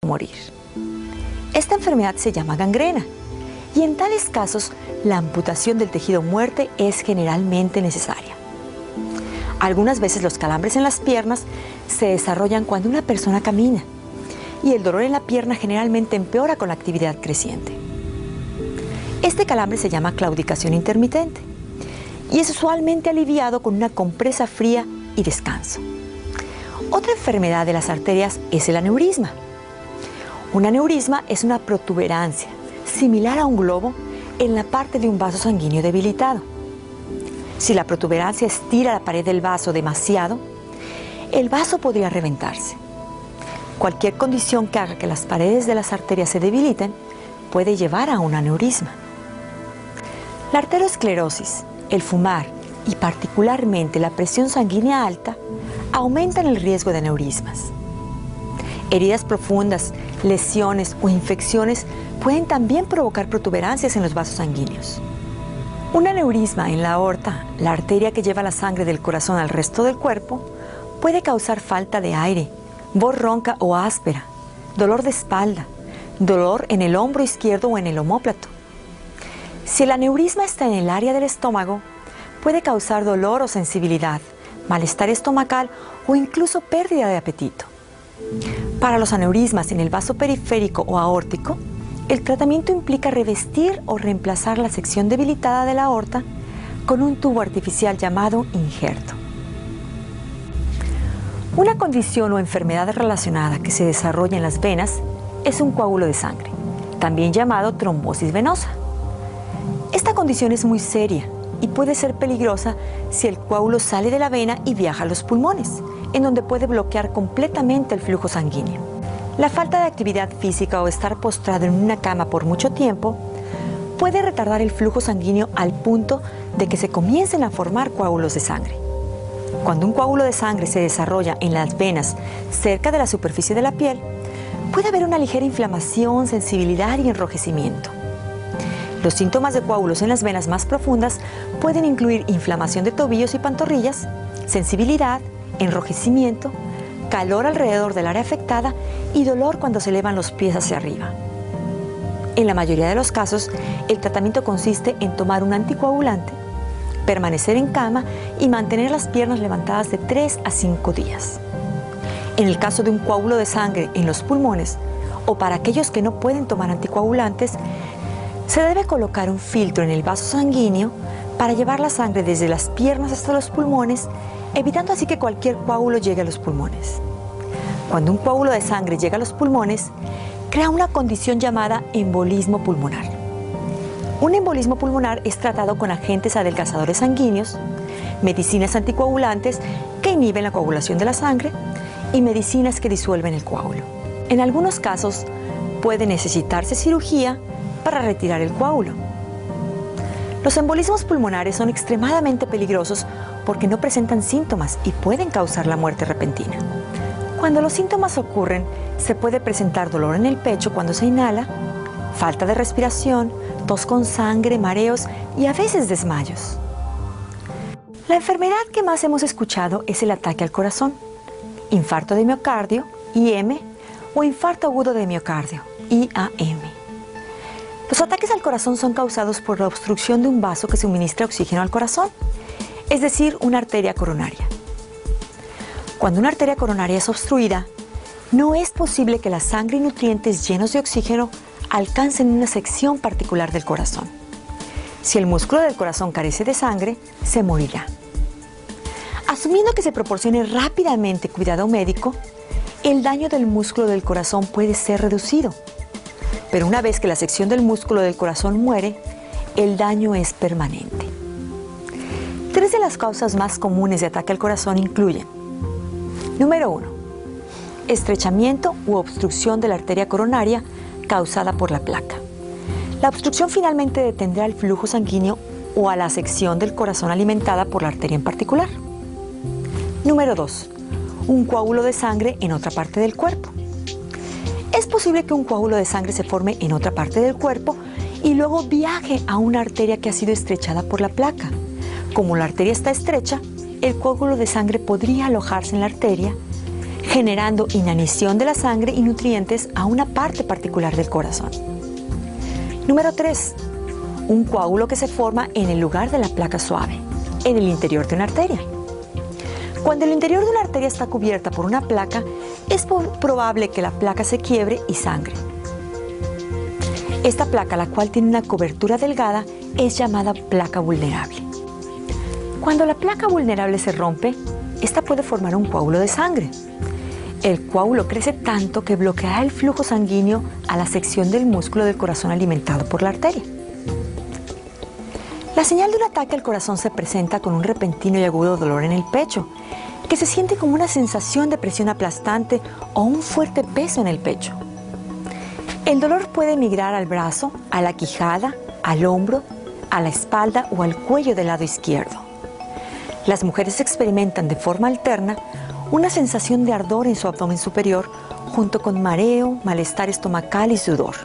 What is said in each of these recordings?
morir. Esta enfermedad se llama gangrena y en tales casos la amputación del tejido muerto es generalmente necesaria. Algunas veces los calambres en las piernas se desarrollan cuando una persona camina y el dolor en la pierna generalmente empeora con la actividad creciente. Este calambre se llama claudicación intermitente y es usualmente aliviado con una compresa fría y descanso. Otra enfermedad de las arterias es el aneurisma. Un aneurisma es una protuberancia similar a un globo en la parte de un vaso sanguíneo debilitado. Si la protuberancia estira la pared del vaso demasiado, el vaso podría reventarse. Cualquier condición que haga que las paredes de las arterias se debiliten puede llevar a un aneurisma. La arteriosclerosis, el fumar y particularmente la presión sanguínea alta aumentan el riesgo de aneurismas. Heridas profundas, lesiones o infecciones pueden también provocar protuberancias en los vasos sanguíneos. Un aneurisma en la aorta, la arteria que lleva la sangre del corazón al resto del cuerpo, puede causar falta de aire, voz ronca o áspera, dolor de espalda, dolor en el hombro izquierdo o en el omóplato. Si el aneurisma está en el área del estómago, puede causar dolor o sensibilidad, malestar estomacal o incluso pérdida de apetito. Para los aneurismas en el vaso periférico o aórtico, el tratamiento implica revestir o reemplazar la sección debilitada de la aorta con un tubo artificial llamado injerto. Una condición o enfermedad relacionada que se desarrolla en las venas es un coágulo de sangre, también llamado trombosis venosa. Esta condición es muy seria y puede ser peligrosa si el coágulo sale de la vena y viaja a los pulmones, en donde puede bloquear completamente el flujo sanguíneo. La falta de actividad física o estar postrado en una cama por mucho tiempo puede retardar el flujo sanguíneo al punto de que se comiencen a formar coágulos de sangre. Cuando un coágulo de sangre se desarrolla en las venas cerca de la superficie de la piel, puede haber una ligera inflamación, sensibilidad y enrojecimiento. Los síntomas de coágulos en las venas más profundas pueden incluir inflamación de tobillos y pantorrillas, sensibilidad, enrojecimiento, calor alrededor del área afectada y dolor cuando se elevan los pies hacia arriba. En la mayoría de los casos, el tratamiento consiste en tomar un anticoagulante, permanecer en cama y mantener las piernas levantadas de 3 a 5 días. En el caso de un coágulo de sangre en los pulmones o para aquellos que no pueden tomar anticoagulantes, se debe colocar un filtro en el vaso sanguíneo para llevar la sangre desde las piernas hasta los pulmones, evitando así que cualquier coágulo llegue a los pulmones. Cuando un coágulo de sangre llega a los pulmones, crea una condición llamada embolismo pulmonar. Un embolismo pulmonar es tratado con agentes adelgazadores sanguíneos, medicinas anticoagulantes que inhiben la coagulación de la sangre y medicinas que disuelven el coágulo. En algunos casos puede necesitarse cirugía para retirar el coágulo. Los embolismos pulmonares son extremadamente peligrosos porque no presentan síntomas y pueden causar la muerte repentina. Cuando los síntomas ocurren, se puede presentar dolor en el pecho cuando se inhala, falta de respiración, tos con sangre, mareos y a veces desmayos. La enfermedad que más hemos escuchado es el ataque al corazón, infarto de miocardio, IM, o infarto agudo de miocardio, IAM. Los ataques al corazón son causados por la obstrucción de un vaso que suministra oxígeno al corazón, es decir, una arteria coronaria. Cuando una arteria coronaria es obstruida, no es posible que la sangre y nutrientes llenos de oxígeno alcancen una sección particular del corazón. Si el músculo del corazón carece de sangre, se morirá. Asumiendo que se proporcione rápidamente cuidado médico, el daño del músculo del corazón puede ser reducido. Pero una vez que la sección del músculo del corazón muere, el daño es permanente. 3 de las causas más comunes de ataque al corazón incluyen: número 1, estrechamiento u obstrucción de la arteria coronaria causada por la placa. La obstrucción finalmente detendrá el flujo sanguíneo o a la sección del corazón alimentada por la arteria en particular. Número 2, un coágulo de sangre en otra parte del cuerpo. Es posible que un coágulo de sangre se forme en otra parte del cuerpo y luego viaje a una arteria que ha sido estrechada por la placa. Como la arteria está estrecha, el coágulo de sangre podría alojarse en la arteria, generando inanición de la sangre y nutrientes a una parte particular del corazón. Número 3. Un coágulo que se forma en el lugar de la placa suave, en el interior de una arteria. Cuando el interior de una arteria está cubierta por una placa, es probable que la placa se quiebre y sangre. Esta placa, la cual tiene una cobertura delgada, es llamada placa vulnerable. Cuando la placa vulnerable se rompe, esta puede formar un coágulo de sangre. El coágulo crece tanto que bloqueará el flujo sanguíneo a la sección del músculo del corazón alimentado por la arteria. La señal de un ataque al corazón se presenta con un repentino y agudo dolor en el pecho, que se siente como una sensación de presión aplastante o un fuerte peso en el pecho. El dolor puede migrar al brazo, a la quijada, al hombro, a la espalda o al cuello del lado izquierdo. Las mujeres experimentan de forma alterna una sensación de ardor en su abdomen superior, junto con mareo, malestar estomacal y sudor.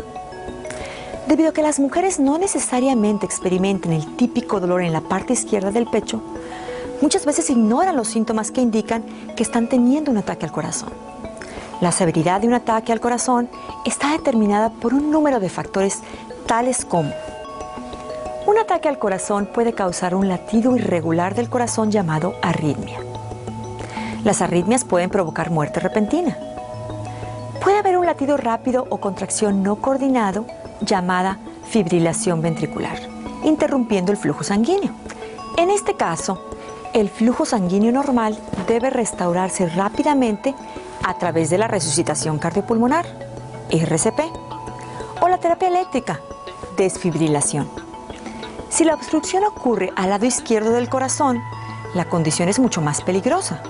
Debido a que las mujeres no necesariamente experimentan el típico dolor en la parte izquierda del pecho, muchas veces ignoran los síntomas que indican que están teniendo un ataque al corazón. La severidad de un ataque al corazón está determinada por un número de factores tales como: un ataque al corazón puede causar un latido irregular del corazón llamado arritmia. Las arritmias pueden provocar muerte repentina. Puede haber un latido rápido o contracción no coordinado llamada fibrilación ventricular, interrumpiendo el flujo sanguíneo. En este caso, el flujo sanguíneo normal debe restaurarse rápidamente a través de la resucitación cardiopulmonar, RCP, o la terapia eléctrica, desfibrilación. Si la obstrucción ocurre al lado izquierdo del corazón, la condición es mucho más peligrosa.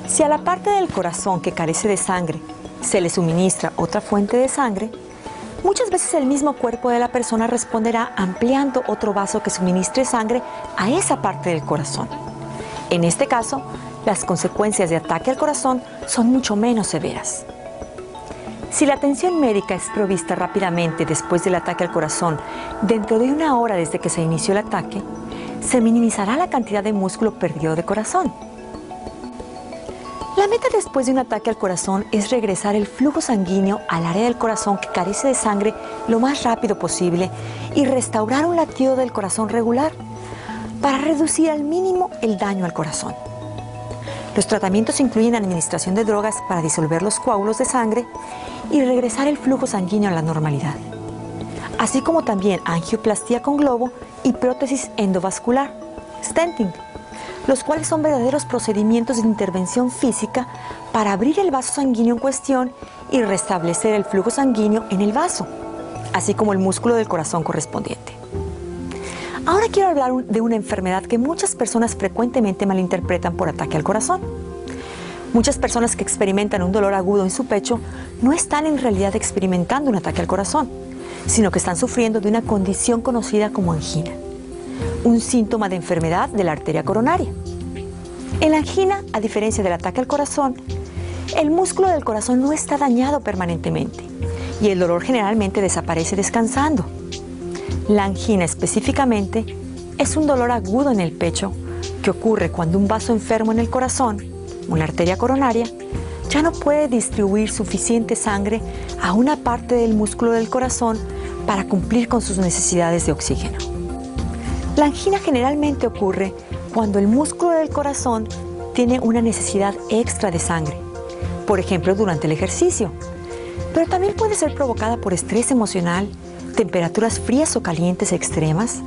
Si a la parte del corazón que carece de sangre se le suministra otra fuente de sangre, muchas veces el mismo cuerpo de la persona responderá ampliando otro vaso que suministre sangre a esa parte del corazón. En este caso, las consecuencias de ataque al corazón son mucho menos severas. Si la atención médica es provista rápidamente después del ataque al corazón, dentro de 1 hora desde que se inició el ataque, se minimizará la cantidad de músculo perdido de corazón. La meta después de un ataque al corazón es regresar el flujo sanguíneo al área del corazón que carece de sangre lo más rápido posible y restaurar un latido del corazón regular para reducir al mínimo el daño al corazón. Los tratamientos incluyen administración de drogas para disolver los coágulos de sangre y regresar el flujo sanguíneo a la normalidad, así como también angioplastía con globo y prótesis endovascular, stenting, los cuales son verdaderos procedimientos de intervención física para abrir el vaso sanguíneo en cuestión y restablecer el flujo sanguíneo en el vaso, así como el músculo del corazón correspondiente. Ahora quiero hablar de una enfermedad que muchas personas frecuentemente malinterpretan por ataque al corazón. Muchas personas que experimentan un dolor agudo en su pecho no están en realidad experimentando un ataque al corazón, sino que están sufriendo de una condición conocida como angina, un síntoma de enfermedad de la arteria coronaria. En la angina, a diferencia del ataque al corazón, el músculo del corazón no está dañado permanentemente y el dolor generalmente desaparece descansando. La angina específicamente es un dolor agudo en el pecho que ocurre cuando un vaso enfermo en el corazón, una arteria coronaria, ya no puede distribuir suficiente sangre a una parte del músculo del corazón para cumplir con sus necesidades de oxígeno. La angina generalmente ocurre cuando el músculo del corazón tiene una necesidad extra de sangre, por ejemplo durante el ejercicio, pero también puede ser provocada por estrés emocional, temperaturas frías o calientes extremas,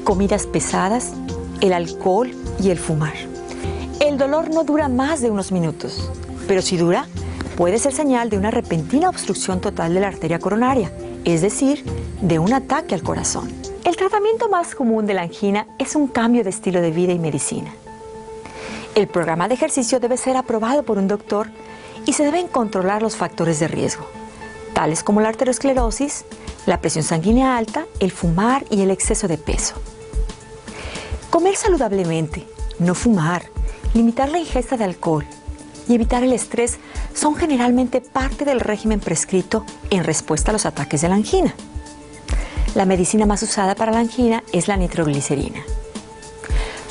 comidas pesadas, el alcohol y el fumar. El dolor no dura más de unos minutos, pero si dura, puede ser señal de una repentina obstrucción total de la arteria coronaria, es decir, de un ataque al corazón. El tratamiento más común de la angina es un cambio de estilo de vida y medicina. El programa de ejercicio debe ser aprobado por un doctor y se deben controlar los factores de riesgo, tales como la arteriosclerosis, la presión sanguínea alta, el fumar y el exceso de peso. Comer saludablemente, no fumar, limitar la ingesta de alcohol y evitar el estrés son generalmente parte del régimen prescrito en respuesta a los ataques de la angina. La medicina más usada para la angina es la nitroglicerina.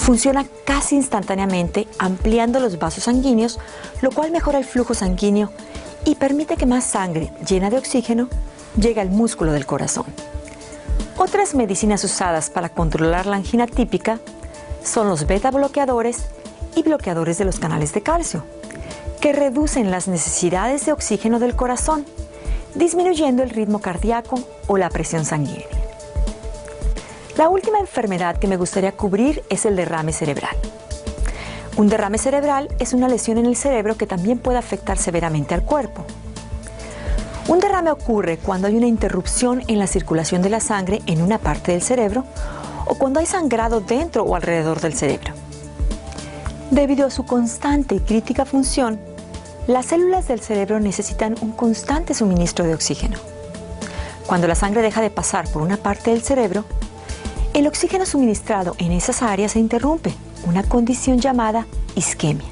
Funciona casi instantáneamente ampliando los vasos sanguíneos, lo cual mejora el flujo sanguíneo y permite que más sangre llena de oxígeno llegue al músculo del corazón. Otras medicinas usadas para controlar la angina típica son los beta bloqueadores y bloqueadores de los canales de calcio, que reducen las necesidades de oxígeno del corazón, disminuyendo el ritmo cardíaco o la presión sanguínea. La última enfermedad que me gustaría cubrir es el derrame cerebral. Un derrame cerebral es una lesión en el cerebro que también puede afectar severamente al cuerpo. Un derrame ocurre cuando hay una interrupción en la circulación de la sangre en una parte del cerebro o cuando hay sangrado dentro o alrededor del cerebro. Debido a su constante y crítica función, las células del cerebro necesitan un constante suministro de oxígeno. Cuando la sangre deja de pasar por una parte del cerebro, el oxígeno suministrado en esas áreas se interrumpe, una condición llamada isquemia.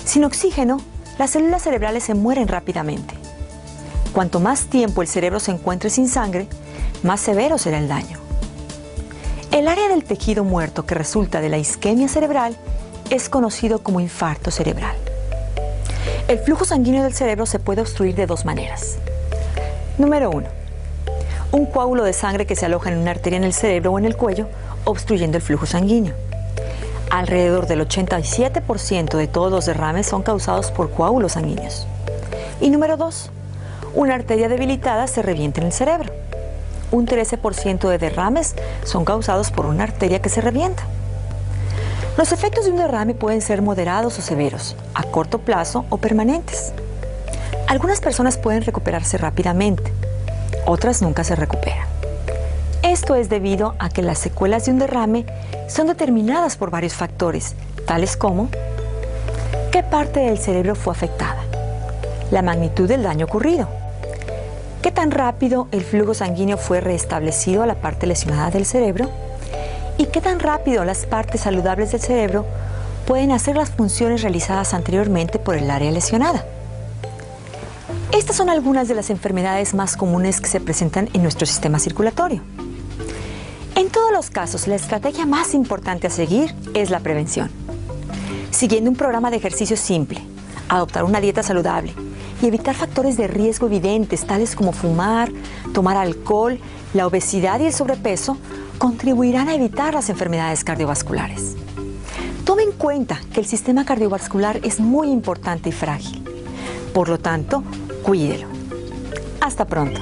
Sin oxígeno, las células cerebrales se mueren rápidamente. Cuanto más tiempo el cerebro se encuentre sin sangre, más severo será el daño. El área del tejido muerto que resulta de la isquemia cerebral es conocido como infarto cerebral. El flujo sanguíneo del cerebro se puede obstruir de dos maneras. Número 1. Un coágulo de sangre que se aloja en una arteria en el cerebro o en el cuello, obstruyendo el flujo sanguíneo. Alrededor del 87% de todos los derrames son causados por coágulos sanguíneos. Y número 2. Una arteria debilitada se revienta en el cerebro. Un 13% de derrames son causados por una arteria que se revienta. Los efectos de un derrame pueden ser moderados o severos, a corto plazo o permanentes. Algunas personas pueden recuperarse rápidamente, otras nunca se recuperan. Esto es debido a que las secuelas de un derrame son determinadas por varios factores, tales como ¿qué parte del cerebro fue afectada? La magnitud del daño ocurrido. ¿Qué tan rápido el flujo sanguíneo fue restablecido a la parte lesionada del cerebro? ¿Y qué tan rápido las partes saludables del cerebro pueden hacer las funciones realizadas anteriormente por el área lesionada? Estas son algunas de las enfermedades más comunes que se presentan en nuestro sistema circulatorio. En todos los casos, la estrategia más importante a seguir es la prevención. Siguiendo un programa de ejercicio simple, adoptar una dieta saludable y evitar factores de riesgo evidentes tales como fumar, tomar alcohol, la obesidad y el sobrepeso contribuirán a evitar las enfermedades cardiovasculares. Tome en cuenta que el sistema cardiovascular es muy importante y frágil. Por lo tanto, cuídelo. Hasta pronto.